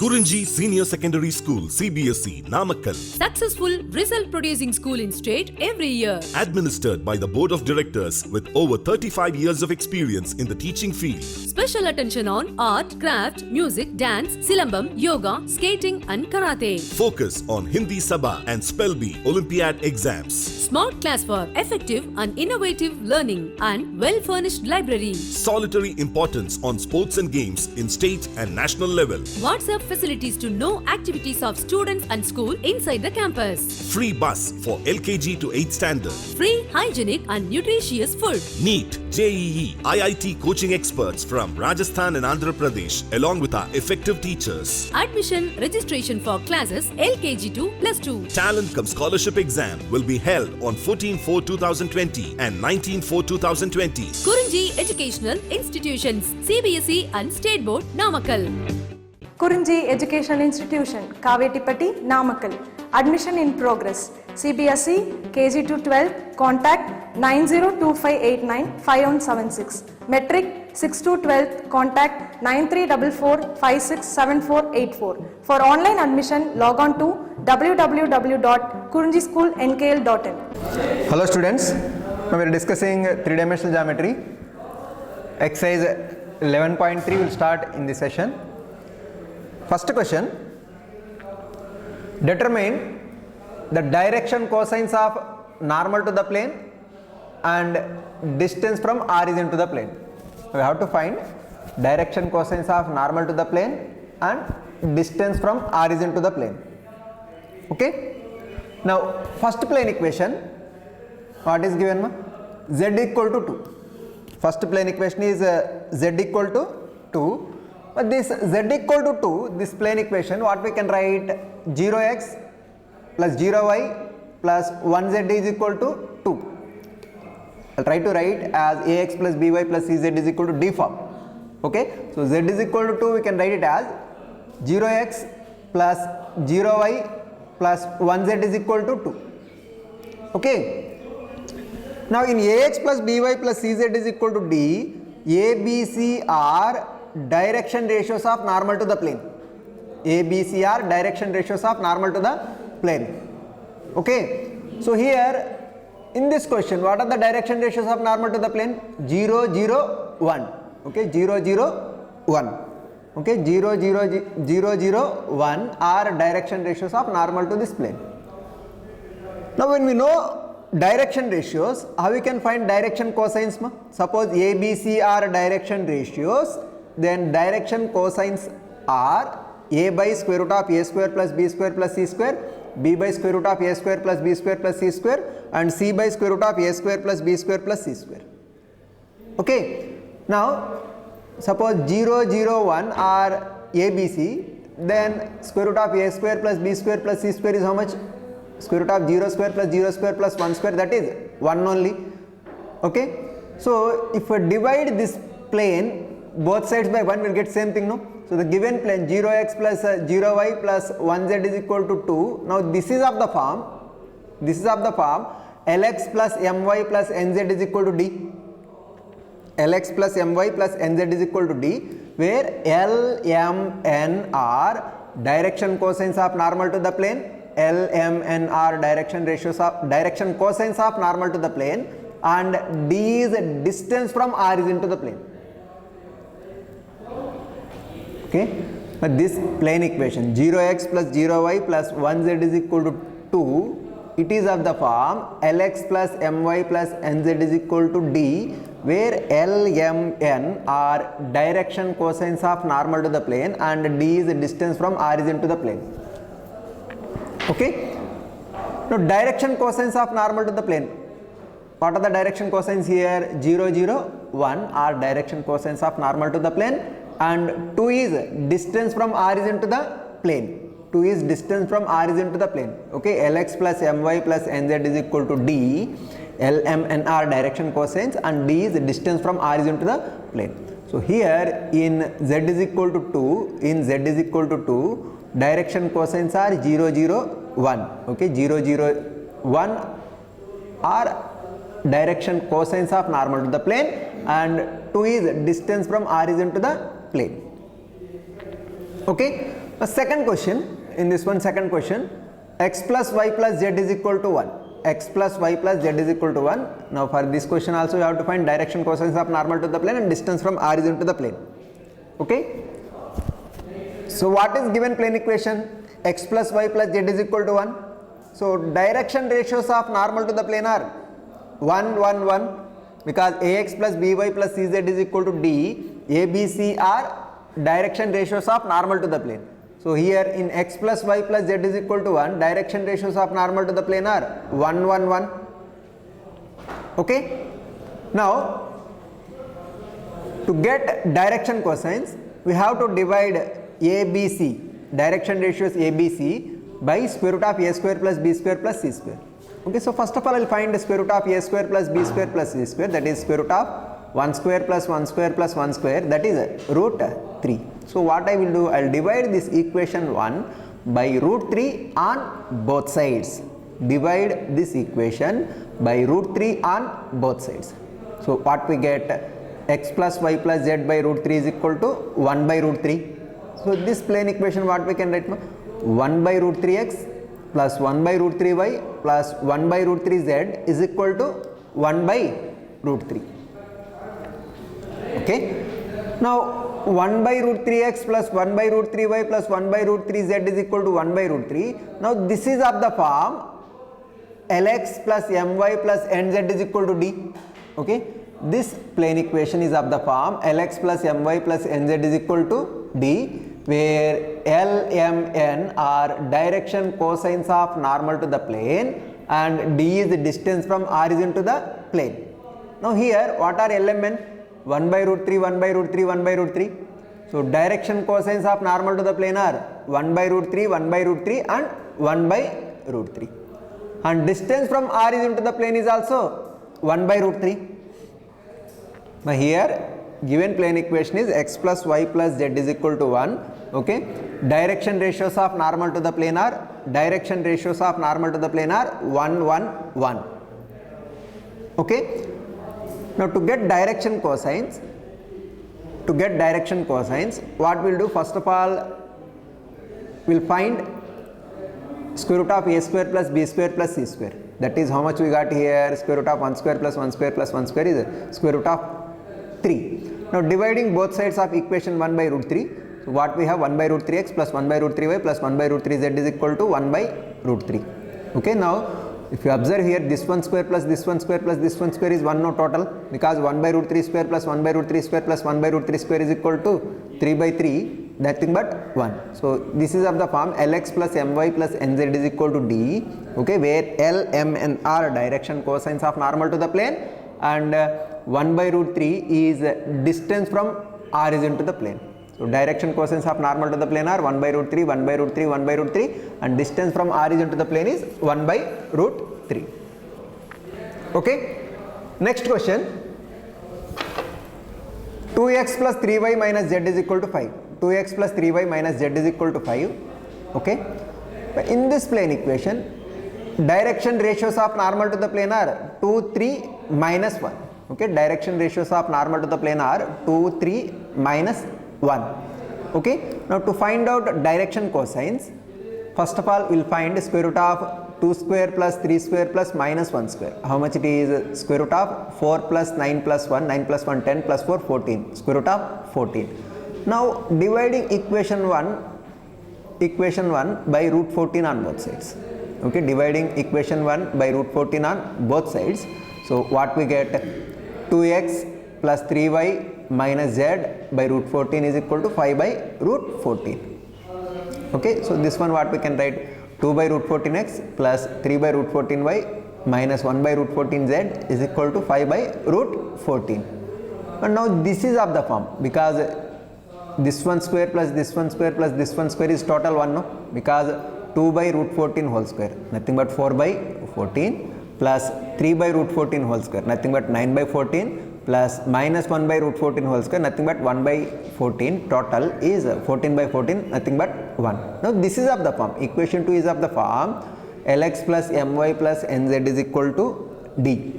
Kurinji Senior Secondary School, CBSE, Namakkal. Successful result producing school in state every year. Administered by the Board of Directors with over 35 years of experience in the teaching field. Special attention on art, craft, music, dance, silambam, yoga, skating and karate. Focus on Hindi Sabha and Spell Bee Olympiad exams. Smart class for effective and innovative learning and well-furnished library. Solitary importance on sports and games in state and national level. WhatsApp facilities to know activities of students and school inside the campus. Free bus for LKG to 8th standard. Free, hygienic and nutritious food. NEET, JEE, IIT coaching experts from Rajasthan and Andhra Pradesh along with our effective teachers. Admission registration for classes LKG to +2. Talent cum scholarship exam will be held on 14/4/2020 and 19/4/2020. Kurinji Educational Institutions, CBSE and State Board, Namakkal. Kurinji Educational Institution, Kavetipatti, Namakkal. Admission in progress. CBSE, KG to 12, contact 9025895176. Metric 6 to 12, contact 9344567484. For online admission, log on to www.kurinjischoolnkl.in. Hello students, now we are discussing three-dimensional geometry. Exercise 11.3 will start in this session. First question, determine the direction cosines of normal to the plane and distance from origin to the plane. We have to find direction cosines of normal to the plane and distance from origin to the plane. Okay? Now first plane equation, what is given? Z equal to 2. First plane equation is z equal to 2. But this z equal to 2, this plane equation, what we can write? 0x plus 0y plus 1z is equal to 2. I'll try to write as ax plus by plus cz is equal to d form. Okay, so z is equal to 2, we can write it as 0x plus 0y plus 1z is equal to 2. Okay, now in ax plus by plus cz is equal to d, a, b, c are direction ratios of normal to the plane. A, B, C are direction ratios of normal to the plane. Okay, so here in this question, what are the direction ratios of normal to the plane? 0, 0, 1. Okay, 0, 0, 1. Okay, 0, 0, 0, 0, 1 are direction ratios of normal to this plane. Now when we know direction ratios, how we can find direction cosines? Suppose A, B, C are direction ratios, then direction cosines are a by square root of a square plus b square plus c square, b by square root of a square plus b square plus c square, and c by square root of a square plus b square plus c square. Okay, now suppose 0, 0, 1 are a, b, c, then square root of a square plus b square plus c square is how much? Square root of 0 square plus 0 square plus 1 square, that is 1 only. Okay, so if we divide this plane both sides by 1, we'll get same thing, no? So the given plane 0x plus 0y plus 1z is equal to 2. Now this is of the form lx plus my plus nz is equal to d. Lx plus my plus nz is equal to d, where L, M, N are direction cosines of normal to the plane, L, M, N are direction cosines of normal to the plane, and d is distance from origin to the plane. Okay, but this plane equation 0x plus 0y plus 1z is equal to 2, it is of the form lx plus my plus nz is equal to d, where L, M, N are direction cosines of normal to the plane and d is the distance from origin to the plane. Okay, now direction cosines of normal to the plane. What are the direction cosines here? 0, 0, 1 are direction cosines of normal to the plane, and 2 is distance from origin to the plane. 2 is distance from origin to the plane. Okay, Lx plus My plus Nz is equal to D. L, M, N are direction cosines and D is distance from origin to the plane. So here in Z is equal to 2, direction cosines are 0, 0, 1. Okay, 0, 0, 1 are direction cosines of normal to the plane, and 2 is distance from origin to the plane. Okay, A second question, in this one second question, x plus y plus z is equal to 1. X plus y plus z is equal to 1. Now for this question also you have to find direction cosines of normal to the plane and distance from origin to the plane. Okay. So what is given plane equation? X plus y plus z is equal to 1. So direction ratios of normal to the plane are 1, 1, 1, because ax plus by plus cz is equal to d. A, B, C are direction ratios of normal to the plane. So here in x plus y plus z is equal to 1, direction ratios of normal to the plane are 1, 1, 1. Okay. Now to get direction cosines, we have to divide ABC, direction ratios ABC, by square root of a square plus b square plus c square. Okay, so first of all I will find the square root of a square plus b square plus c square, that is square root of 1 square plus 1 square plus 1 square, that is root 3. So what I will do, I will divide this equation 1 by root 3 on both sides. Divide this equation by root 3 on both sides. So what we get, x plus y plus z by root 3 is equal to 1 by root 3. So this plane equation what we can write, 1 by root 3x plus 1 by root 3y plus 1 by root 3z is equal to 1 by root 3. Okay. Now 1 by root 3x plus 1 by root 3y plus 1 by root 3z is equal to 1 by root 3. Now this is of the form Lx plus my plus nz is equal to d. Okay. This plane equation is of the form Lx plus my plus nz is equal to d, where L, M, N are direction cosines of normal to the plane and d is the distance from origin to the plane. Now here what are L, M, N? 1 by root 3, 1 by root 3, 1 by root 3. So direction cosines of normal to the plane are 1 by root 3, 1 by root 3 and 1 by root 3. And distance from origin to the plane is also 1 by root 3. Now here given plane equation is x plus y plus z is equal to 1. Okay. Direction ratios of normal to the plane are 1, 1, 1. Okay. Now to get direction cosines, what we'll do, first of all we'll find square root of a square plus b square plus c square. That is how much we got here, square root of 1 square plus 1 square plus 1 square is square root of 3. Now dividing both sides of equation 1 by root 3, so what we have, 1 by root 3x plus 1 by root 3y plus 1 by root 3z is equal to 1 by root 3. Okay. Now if you observe here, this one square plus this one square plus this one square is 1 no total, because 1 by root 3 square plus 1 by root 3 square plus 1 by root 3 square is equal to 3 by 3, nothing but 1. So this is of the form Lx plus my plus nz is equal to d. Okay, where L, M, N are direction cosines of normal to the plane and 1 by root 3 is distance from origin to the plane. So direction cosines of normal to the plane are 1 by root 3, 1 by root 3, 1 by root 3 and distance from origin to the plane is 1 by root 3. Okay. Next question, 2x plus 3y minus z is equal to 5. 2x plus 3y minus z is equal to 5. Okay. In this plane equation, direction ratios of normal to the plane are 2, 3, minus 1. Okay. Direction ratios of normal to the plane are 2, 3, minus 1. Okay. Now to find out direction cosines, first of all we will find square root of 2 square plus 3 square plus minus 1 square. How much it is? Square root of 4 plus 9 plus 1, 9 plus 1 10 plus 4 14, square root of 14. Now dividing equation 1 by root 14 on both sides. Okay, dividing equation 1 by root 14 on both sides. So what we get, 2x plus 3y minus z by root 14 is equal to 5 by root 14. Okay, so this one what we can write, 2 by root 14x plus 3 by root 14y minus 1 by root 14z is equal to 5 by root 14. And now this is of the form, because this one square plus this one square plus this one square is total 1, no? Because 2 by root 14 whole square, nothing but 4 by 14 plus 3 by root 14 whole square, nothing but 9 by 14 plus minus 1 by root 14 whole square, nothing but 1 by 14, total is 14 by 14, nothing but 1. Now this is of the form, equation 2 is of the form Lx plus my plus nz is equal to d,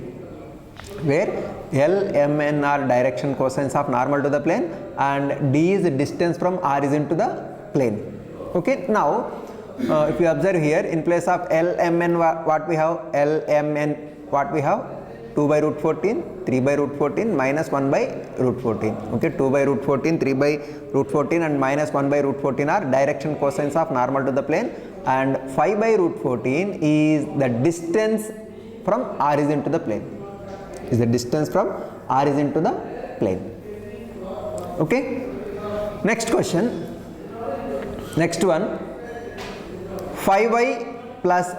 where L, M, N are direction cosines of normal to the plane and d is the distance from origin to the plane. Okay, now if you observe here, in place of LMN what we have? LMN what we have? 2 by root 14, 3 by root 14, minus 1 by root 14. Okay, 2 by root 14, 3 by root 14 and minus 1 by root 14 are direction cosines of normal to the plane, and 5 by root 14 is the distance from origin to the plane. Is the distance from origin to the plane. Okay, next question. Next one, 5y plus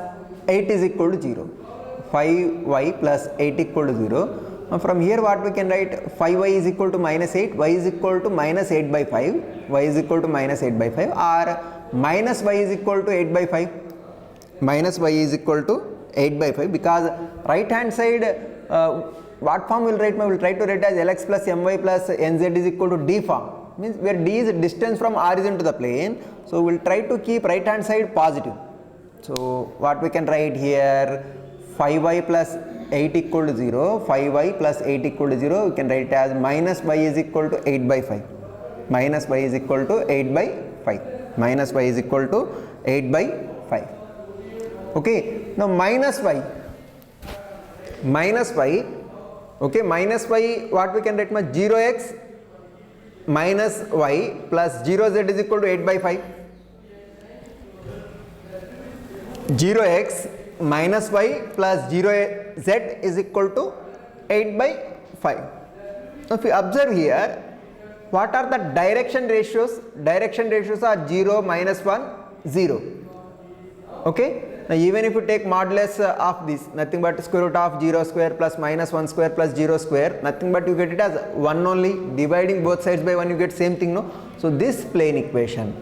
8 is equal to 0. 5y plus 8 equal to 0. From here what we can write? 5y is equal to minus 8, y is equal to minus 8 by 5, y is equal to minus 8 by 5, or minus y is equal to 8 by 5. Minus y is equal to 8 by 5, because right hand side what form will write? We will try to write as Lx plus my plus nz is equal to d form. Means where d is distance from origin to the plane, so we will try to keep right hand side positive. So what we can write here? 5y plus 8 equal to 0, 5y plus 8 equal to 0, we can write it as minus y is equal to 8 by 5. Minus y is equal to 8 by 5. Minus y is equal to 8 by 5. Okay, now minus y. Minus y, okay, minus y what we can write? 0x minus y plus 0z is equal to 8 by 5. 0x minus y plus 0z is equal to 8 by 5. Now if you observe here, what are the direction ratios? Direction ratios are 0, minus 1, 0. Okay. Now even if you take modulus of this, nothing but square root of 0 square plus minus 1 square plus 0 square, nothing but you get it as 1 only. Dividing both sides by 1 you get same thing, no? So this plane equation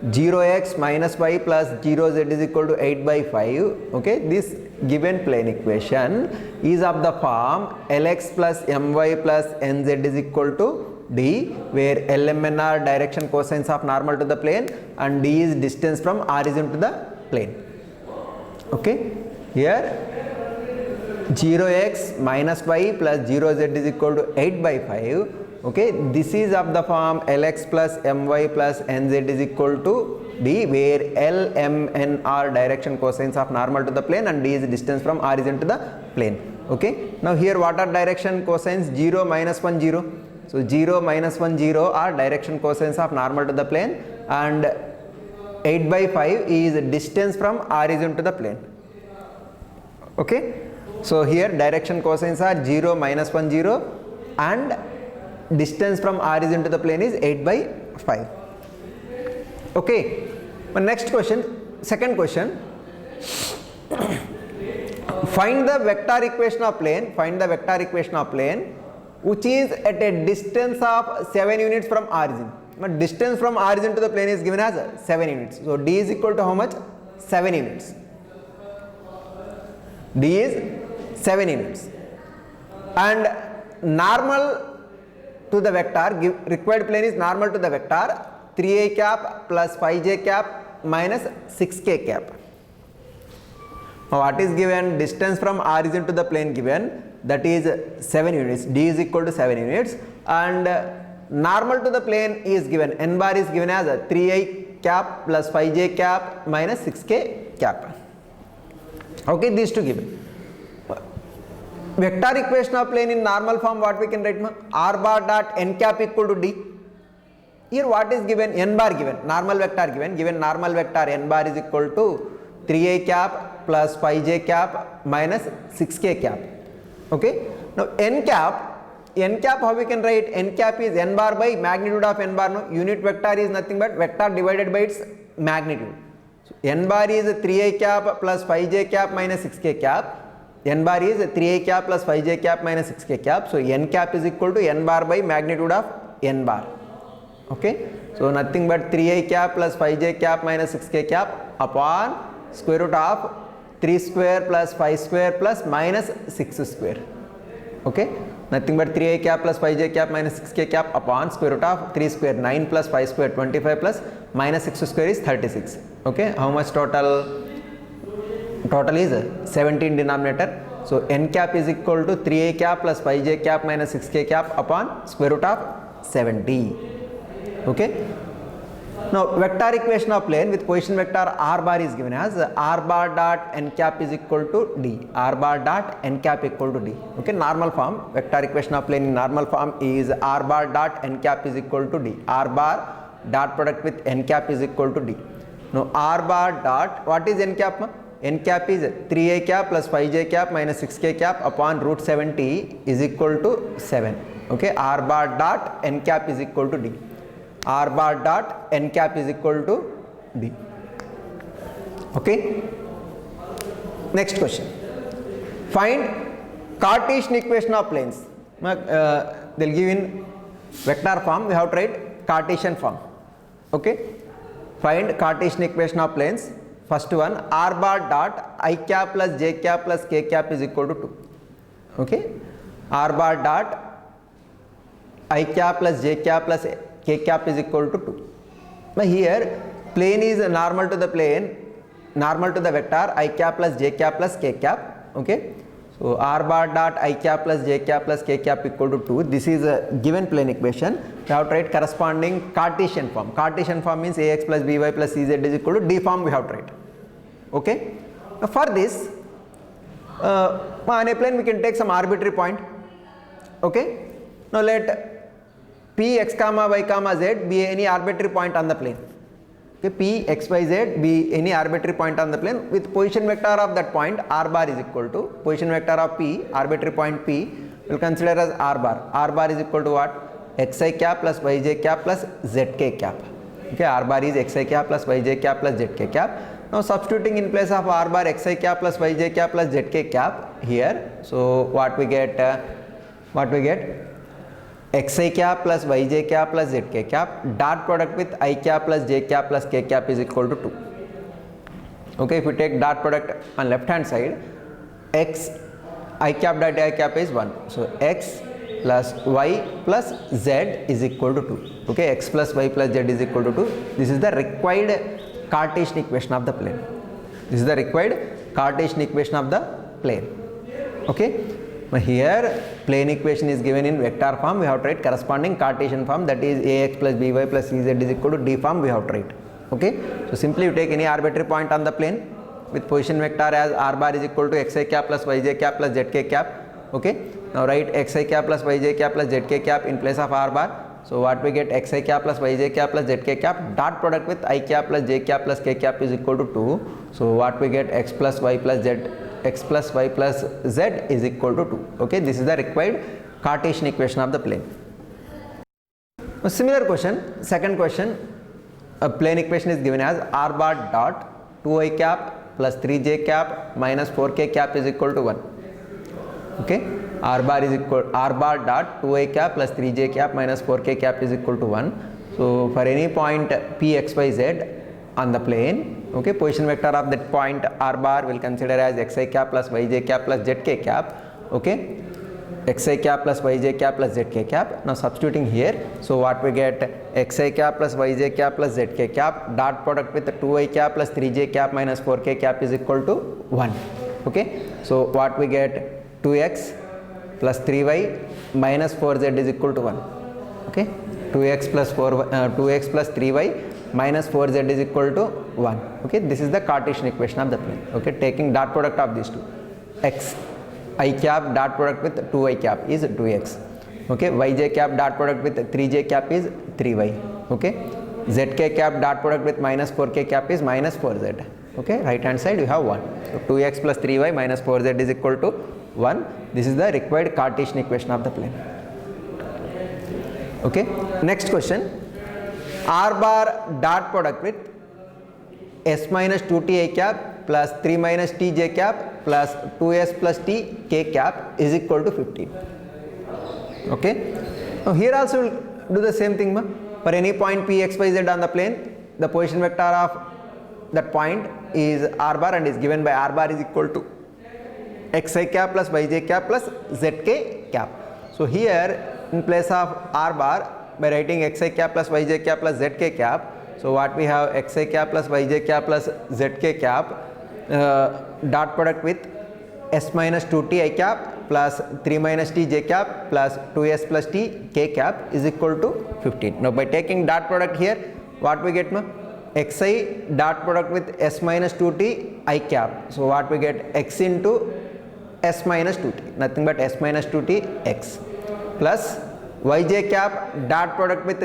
0x minus y plus 0z is equal to 8 by 5. Okay, this given plane equation is of the form Lx plus my plus nz is equal to d, where Lmn are direction cosines of normal to the plane and d is distance from origin to the plane. Okay, here 0x minus y plus 0z is equal to 8 by 5. Okay, this is of the form Lx plus my plus nz is equal to d, where Lmn are direction cosines of normal to the plane and d is distance from origin to the plane. Okay, now here what are direction cosines? 0, minus 1, 0. So 0, minus 1, 0 are direction cosines of normal to the plane, and 8 by 5 is distance from origin to the plane. Okay, so here direction cosines are 0, minus 1, 0 and distance from origin to the plane is 8 by 5. Okay, next question, second question. Find the vector equation of plane, find the vector equation of plane which is at a distance of 7 units from origin. But distance from origin to the plane is given as 7 units. So d is equal to how much? 7 units. D is 7 units. And normal to the vector, required plane is normal to the vector 3a cap plus 5j cap minus 6k cap. Now what is given? Distance from origin to the plane given, that is 7 units. D is equal to 7 units, and normal to the plane is given, n bar is given as 3i cap plus 5j cap minus 6k cap. Okay, these two given. Vector equation of plane in normal form, what we can write? R bar dot n cap equal to d. Here what is given? N bar given, normal vector given normal vector n bar is equal to 3a cap plus 5j cap minus 6k cap. Okay, now n cap, how we can write? N cap is n bar by magnitude of n bar. No, unit vector is nothing but vector divided by its magnitude. So n bar is 3a cap plus 5j cap minus 6k cap. N bar is 3a cap plus 5j cap minus 6k cap. So n cap is equal to n bar by magnitude of n bar. Okay, so nothing but 3a cap plus 5j cap minus 6k cap upon square root of 3 square plus 5 square plus minus 6 square. Okay, nothing but 3a cap plus 5j cap minus 6k cap upon square root of 3 square 9 plus 5 square 25 plus minus 6 square is 36. Okay, how much total? Total is 17 denominator. So n cap is equal to 3a cap plus 5j cap minus 6k cap upon square root of 70. Okay, Now vector equation of plane with position vector r bar is given as r bar dot n cap is equal to d, r bar dot n cap equal to d. Okay, normal form, vector equation of plane in normal form is r bar dot n cap is equal to d, r bar dot product with n cap is equal to d. Now r bar dot, what is n cap? N cap is 3a cap plus 5j cap minus 6k cap upon root 70 is equal to 7. Okay, r bar dot n cap is equal to d, r bar dot n cap is equal to d. Okay, next question, find Cartesian equation of planes. They'll give in vector form, we have to write Cartesian form. Okay, find Cartesian equation of planes. First one, r bar dot I cap plus j cap plus k cap is equal to 2. Okay, r bar dot I cap plus j cap plus k cap is equal to 2. Now here plane is normal to the plane, normal to the vector I cap plus j cap plus k cap. Okay, so r bar dot I cap plus j cap plus k cap equal to 2. This is a given plane equation. We have to write corresponding Cartesian form. Cartesian form means ax plus by plus cz is equal to d form we have to write. Okay, now for this on a plane we can take some arbitrary point. Okay, now let p x comma y comma z be any arbitrary point on the plane. Okay, p x y z be any arbitrary point on the plane with position vector of that point r bar is equal to position vector of p, arbitrary point p will consider as r bar. R bar is equal to what? xi cap plus yj cap plus zk cap. Okay, r bar is xi cap plus yj cap plus zk cap. Now substituting in place of r bar xi cap plus yj cap plus zk cap here, so what we get? Xi cap plus yj cap plus zk cap dot product with I cap plus j cap plus k cap is equal to 2. Okay, if we take dot product on left hand side, x I cap dot I cap is 1. So x plus y plus z is equal to 2. Okay, x plus y plus z is equal to 2. This is the required Cartesian equation of the plane. This is the required Cartesian equation of the plane. Okay, now here plane equation is given in vector form. We have to write corresponding Cartesian form, that is ax plus by plus cz is equal to d form we have to write. Okay, so simply you take any arbitrary point on the plane with position vector as r bar is equal to xi cap plus yj cap plus zk cap. Okay, now write xi cap plus yj cap plus zk cap in place of r bar. So what we get? Xi cap plus yj cap plus zk cap dot product with I cap plus j cap plus k cap is equal to 2. So what we get? X plus y plus z is equal to 2. Okay, this is the required Cartesian equation of the plane. A similar question, second question, a plane equation is given as r bar dot 2i cap plus 3j cap minus 4k cap is equal to 1. Okay, r bar dot 2i cap plus 3j cap minus 4k cap is equal to 1. So for any point p x y z on the plane, okay, position vector of that point r bar will consider as xi cap plus yj cap plus zk cap. Okay, xi cap plus yj cap plus zk cap. Now substituting here, so what we get? Xi cap plus yj cap plus zk cap dot product with 2i cap plus 3j cap minus 4k cap is equal to 1. Okay, so what we get? 2x plus 3y minus 4z is equal to 1. Okay, 2x plus 3y minus 4z is equal to 1. Okay, this is the Cartesian equation of the plane. Okay, taking dot product of these two, x I cap dot product with 2i cap is 2x. Okay, yj cap dot product with 3j cap is 3y. Okay, zk cap dot product with minus 4k cap is minus 4z. Okay, right hand side you have 1. So 2x plus 3y minus 4z is equal to 1. This is the required Cartesian equation of the plane. Okay, next question, r bar dot product with s minus 2t I cap plus 3 minus t j cap plus 2s plus t k cap is equal to 15. Okay, now here also we'll do the same thing. For any point p x y z on the plane, the position vector of that point is r bar and is given by r bar is equal to xi cap plus yj cap plus zk cap. So here in place of r bar, by writing xi cap plus yj cap plus zk cap, so what we have? Xi cap plus yj cap plus zk cap dot product with s minus 2t I cap plus 3 minus t j cap plus 2s plus t k cap is equal to 15. Now by taking dot product here, what we get ma? Xi dot product with s minus 2t I cap. So what we get? X into s minus 2t, nothing but s minus 2t x, plus yj cap dot product with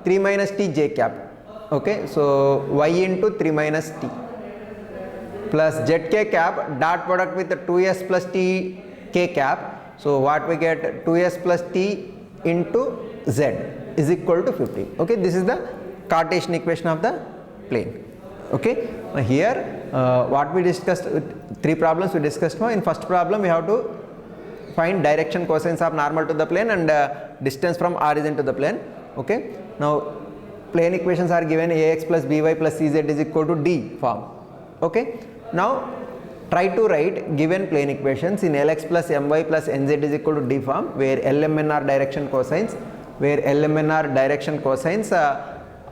3 minus t j cap. Okay, so y into 3 minus t, plus zk cap dot product with 2s plus t k cap. So what we get? 2s plus t into z is equal to 50. Okay, this is the Cartesian equation of the plane. Okay, here what we discussed, 3 problems we discussed now. In first problem we have to find direction cosines of normal to the plane and distance from origin to the plane. Okay, now plane equations are given ax plus by plus cz is equal to d form. Okay, now try to write given plane equations in Lx plus My plus Nz is equal to d form, where Lmn are direction cosines,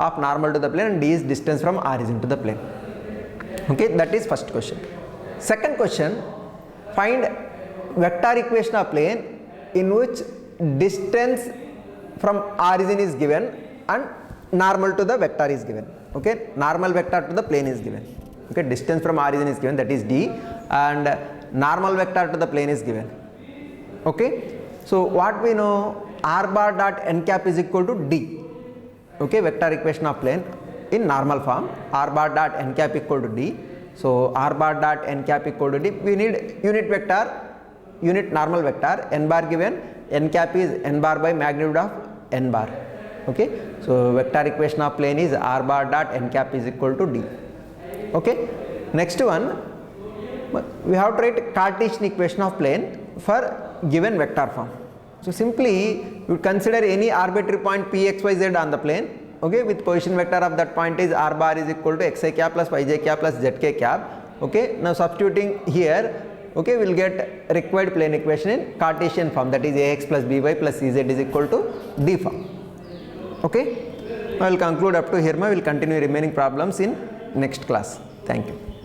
of normal to the plane and d is distance from origin to the plane. Okay, that is first question. Second question, find vector equation of plane in which distance from origin is given and normal to the vector is given. Okay, normal vector to the plane is given. Okay, distance from origin is given, that is d, and normal vector to the plane is given. Okay, so what we know, r bar dot n cap is equal to d. Okay, vector equation of plane in normal form, r bar dot n cap equal to d. So r bar dot n cap equal to d, we need unit vector, unit normal vector, n bar given, n cap is n bar by magnitude of n bar. Okay, so vector equation of plane is r bar dot n cap is equal to d. Okay, next one, we have to write Cartesian equation of plane for given vector form. So simply you consider any arbitrary point p x y z on the plane. Okay, with position vector of that point is r bar is equal to xi cap plus yj cap plus zk cap. Okay, now substituting here, okay, we will get required plane equation in Cartesian form, that is ax plus by plus cz is equal to d form. Okay, I will conclude up to here. We will continue remaining problems in next class. Thank you.